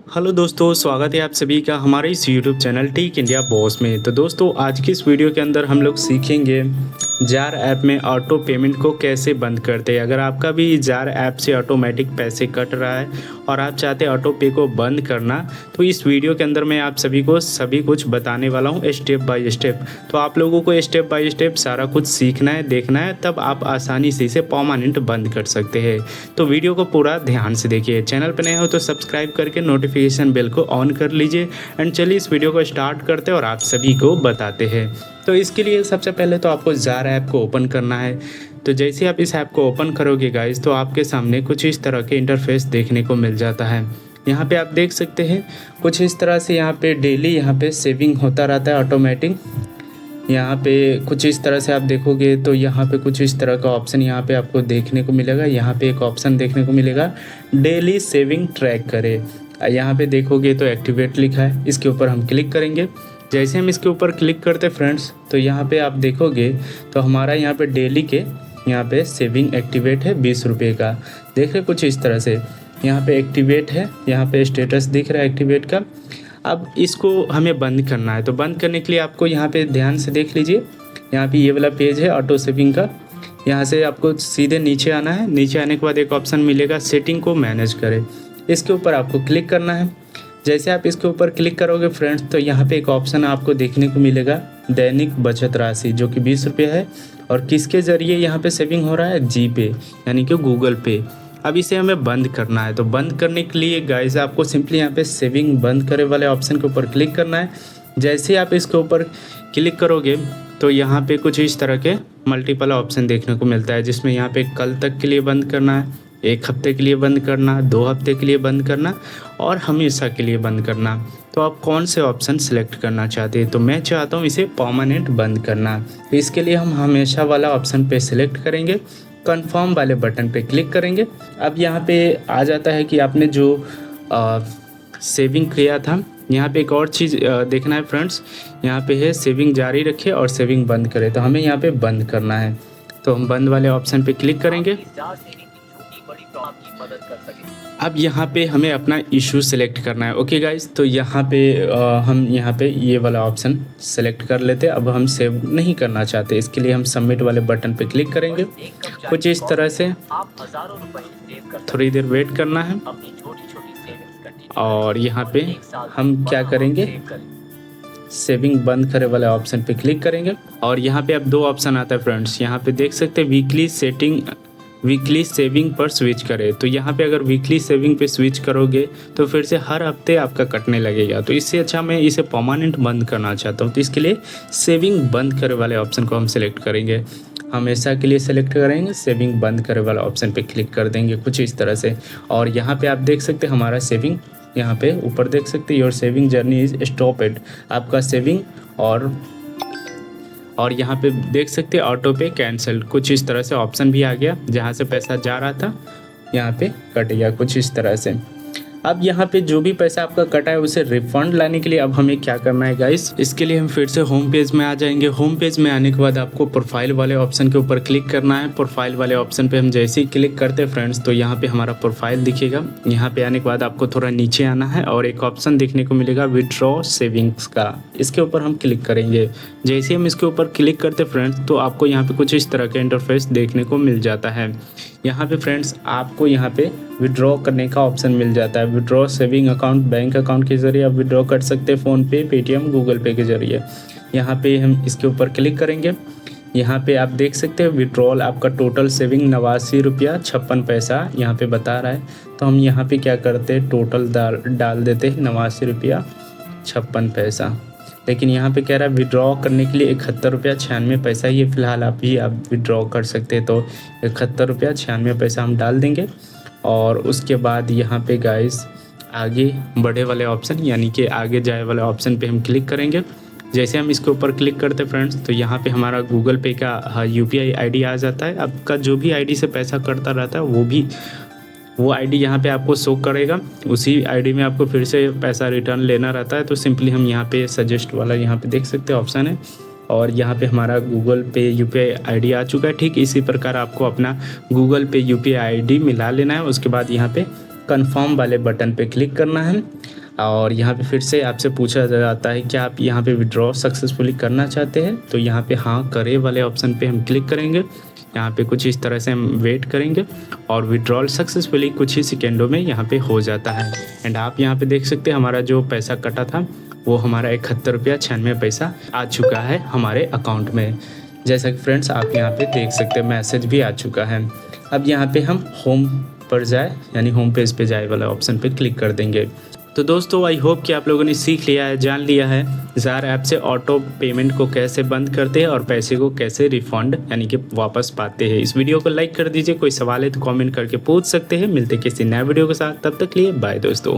Hello दोस्तों, स्वागत है आप सभी का हमारे इस YouTube channel Tech India Boss में। तो दोस्तों, आज की इस वीडियो के अंदर हम लोग सीखेंगे जार ऐप में ऑटो पेमेंट को कैसे बंद करते हैं। अगर आपका भी जार ऐप से ऑटोमेटिक पैसे कट रहा है और आप चाहते हैं ऑटो पे को बंद करना, तो इस वीडियो के अंदर मैं आप सभी को सभी कुछ बताने वाला हूँ स्टेप बाय स्टेप। तो आप लोगों को स्टेप बाय स्टेप सारा कुछ सीखना है, देखना है, तब आप आसानी से इसे परमानेंट बंद कर सकते हैं। तो वीडियो को पूरा ध्यान से देखिए। चैनल पर नए हो तो सब्सक्राइब करके नोटिफिकेशन बेल को ऑन कर लीजिए। एंड चलिए इस वीडियो को स्टार्ट करते हैं और आप सभी को बताते हैं। तो इसके लिए सबसे पहले तो आपको जार ऐप को ओपन करना है। तो जैसे आप इस ऐप को ओपन करोगे गाइस, तो आपके सामने कुछ इस तरह के इंटरफेस देखने को मिल जाता है। यहाँ पे आप देख सकते हैं कुछ इस तरह से यहाँ पे डेली यहाँ पे सेविंग होता रहता है ऑटोमेटिक। यहाँ पे कुछ इस तरह से आप देखोगे तो यहाँ पे कुछ इस तरह का ऑप्शन यहाँ पे आपको देखने को मिलेगा। यहाँ पे एक ऑप्शन देखने को मिलेगा डेली सेविंग ट्रैक करे। यहाँ पे देखोगे तो एक्टिवेट लिखा है, इसके ऊपर हम क्लिक करेंगे। जैसे हम इसके ऊपर क्लिक करते फ्रेंड्स, तो यहाँ पे आप देखोगे तो हमारा यहाँ पे डेली के यहाँ पे सेविंग एक्टिवेट है 20 रुपये का। देख रहे कुछ इस तरह से यहाँ पे एक्टिवेट है, यहाँ पे स्टेटस दिख रहा है एक्टिवेट का। अब इसको हमें बंद करना है। तो बंद करने के लिए आपको यहाँ पे ध्यान से देख लीजिए, यहाँ पे ये वाला पेज है ऑटो सेविंग का। यहाँ से आपको सीधे नीचे आना है। नीचे आने के बाद एक ऑप्शन मिलेगा सेटिंग को मैनेज करें, इसके ऊपर आपको क्लिक करना है। जैसे आप इसके ऊपर क्लिक करोगे फ्रेंड्स, तो यहाँ पे एक ऑप्शन आपको देखने को मिलेगा दैनिक बचत राशि, जो कि 20 रुपये है। और किसके ज़रिए यहाँ पे सेविंग हो रहा है? जी पे, यानी कि गूगल पे। अब इसे हमें बंद करना है। तो बंद करने के लिए गाइस आपको सिंपली यहाँ पे सेविंग बंद करे वाले ऑप्शन के ऊपर क्लिक करना है। जैसे आप इसके ऊपर क्लिक करोगे तो यहाँ पे कुछ इस तरह के मल्टीपल ऑप्शन देखने को मिलता है, जिसमें यहाँ पे कल तक के लिए बंद करना है, 1 हफ्ते के लिए बंद करना, 2 हफ्ते के लिए बंद करना और हमेशा के लिए बंद करना। तो आप कौन से ऑप्शन सेलेक्ट करना चाहते हैं? तो मैं चाहता हूँ इसे परमानेंट बंद करना। तो इसके लिए हम हमेशा वाला ऑप्शन पे सिलेक्ट करेंगे, कंफर्म वाले बटन पे क्लिक करेंगे। अब यहाँ पे आ जाता है कि आपने जो सेविंग किया था। यहाँ पे एक और चीज़ देखना है फ्रेंड्स, यहाँ पे है सेविंग जारी रखें और सेविंग बंद करें। तो हमें यहाँ पे बंद करना है, तो हम बंद वाले ऑप्शन पे क्लिक करेंगे। अब यहाँ पे हमें अपना इशू सेलेक्ट करना है। ओके गाइस, तो यहाँ पे हम यहाँ पे ये वाला ऑप्शन सेलेक्ट कर लेते हैं। अब हम सेव नहीं करना चाहते, इसके लिए हम सबमिट वाले बटन पे क्लिक करेंगे। कुछ इस तरह से थोड़ी देर वेट करना है और यहाँ पे हम क्या करेंगे, सेविंग बंद करे वाले ऑप्शन पे क्लिक करेंगे। और यहाँ पे अब 2 ऑप्शन आता है फ्रेंड्स। यहाँ पे देख सकते हैं वीकली सेविंग पर स्विच करें। तो यहाँ पे अगर वीकली सेविंग पे स्विच करोगे तो फिर से हर हफ्ते आपका कटने लगेगा। तो इससे अच्छा मैं इसे परमानेंट बंद करना चाहता हूँ। तो इसके लिए सेविंग बंद करे वाले ऑप्शन को हम सिलेक्ट करेंगे, हमेशा के लिए सेलेक्ट करेंगे, सेविंग बंद करे वाला ऑप्शन पे क्लिक कर देंगे कुछ इस तरह से। और यहाँ पे आप देख सकते हैं हमारा सेविंग, यहाँ पे ऊपर देख सकते हैं your saving journey is stopped, आपका सेविंग। और यहाँ पे देख सकते हैं ऑटो पे कैंसिल, कुछ इस तरह से ऑप्शन भी आ गया। जहाँ से पैसा जा रहा था यहाँ पे कट गया कुछ इस तरह से। अब यहाँ पे जो भी पैसा आपका कटा है उसे रिफंड लाने के लिए अब हमें क्या करना है गाइस, इसके लिए हम फिर से होम पेज में आ जाएंगे। होम पेज में आने के बाद आपको प्रोफाइल वाले ऑप्शन के ऊपर क्लिक करना है। प्रोफाइल वाले ऑप्शन पे हम जैसे ही क्लिक करते हैं फ्रेंड्स, तो यहाँ पे हमारा प्रोफाइल दिखेगा। यहाँ पे आने के बाद आपको थोड़ा नीचे आना है और एक ऑप्शन देखने को मिलेगा विड्रॉ सेविंग्स का, इसके ऊपर हम क्लिक करेंगे। जैसे हम इसके ऊपर क्लिक करते फ्रेंड्स, तो आपको यहाँ पे कुछ इस तरह का इंटरफेस देखने को मिल जाता है। यहाँ पे फ्रेंड्स आपको यहाँ पे विड्रॉ करने का ऑप्शन मिल जाता है। Withdraw saving account, bank account के ज़रिए आप विड्रॉ कर सकते हैं, फ़ोनपे, पेटीएम, गूगल पे के ज़रिए। यहाँ पे हम इसके ऊपर क्लिक करेंगे। यहाँ पे आप देख सकते हैं विड्रॉल आपका टोटल सेविंग 89 रुपया 56 पैसा यहाँ पे बता रहा है। तो हम यहाँ पे क्या करते हैं, टोटल डाल देते हैं 89 रुपया 56 पैसा। लेकिन यहाँ पे कह रहा है विड्रॉ करने के लिए 71 रुपया 96 पैसा ही है फिलहाल, आप विड्रॉ कर सकते हैं। तो 71 रुपया 96 पैसा हम डाल देंगे। और उसके बाद यहाँ पे गाइस आगे बढ़े वाले ऑप्शन, यानी कि आगे जाए वाले ऑप्शन पे हम क्लिक करेंगे। जैसे हम इसके ऊपर क्लिक करते फ्रेंड्स, तो यहाँ पे हमारा गूगल पे का UPI ID आ जाता है। आपका जो भी ID से पैसा कटता रहता है वो ID यहाँ पे आपको शो करेगा। उसी ID में आपको फिर से पैसा रिटर्न लेना रहता है। तो सिंपली हम यहाँ पे सजेस्ट वाला यहाँ पे देख सकते हैं ऑप्शन है, और यहाँ पे हमारा गूगल पे UPI ID आ चुका है। ठीक इसी प्रकार आपको अपना गूगल पे UPI ID मिला लेना है। उसके बाद यहाँ पे कंफर्म वाले बटन पे क्लिक करना है। और यहाँ पे फिर से आपसे पूछा जाता है कि आप यहाँ पे विड्रॉ सक्सेसफुली करना चाहते हैं, तो यहाँ पे हाँ करे वाले ऑप्शन पे हम क्लिक करेंगे। यहाँ पे कुछ इस तरह से हम वेट करेंगे और विड्रॉल सक्सेसफुली कुछ ही सेकेंडों में यहाँ पे हो जाता है। एंड आप यहाँ पे देख सकते हैं हमारा जो पैसा कटा था वो हमारा 71 रुपया 96 पैसा आ चुका है हमारे अकाउंट में। जैसा कि फ्रेंड्स आप यहाँ पे देख सकते हैं मैसेज भी आ चुका है। अब यहाँ पे हम होम पर जाए यानी होम पेज पे जाए वाला ऑप्शन पे क्लिक कर देंगे। तो दोस्तों आई होप कि आप लोगों ने सीख लिया है, जान लिया है जार ऐप से ऑटो पेमेंट को कैसे बंद करते हैं और पैसे को कैसे रिफंड यानी कि वापस पाते हैं। इस वीडियो को लाइक कर दीजिए, कोई सवाल है तो कमेंट करके पूछ सकते हैं। मिलते किसी नए वीडियो के साथ, तब तक लिए बाय दोस्तों।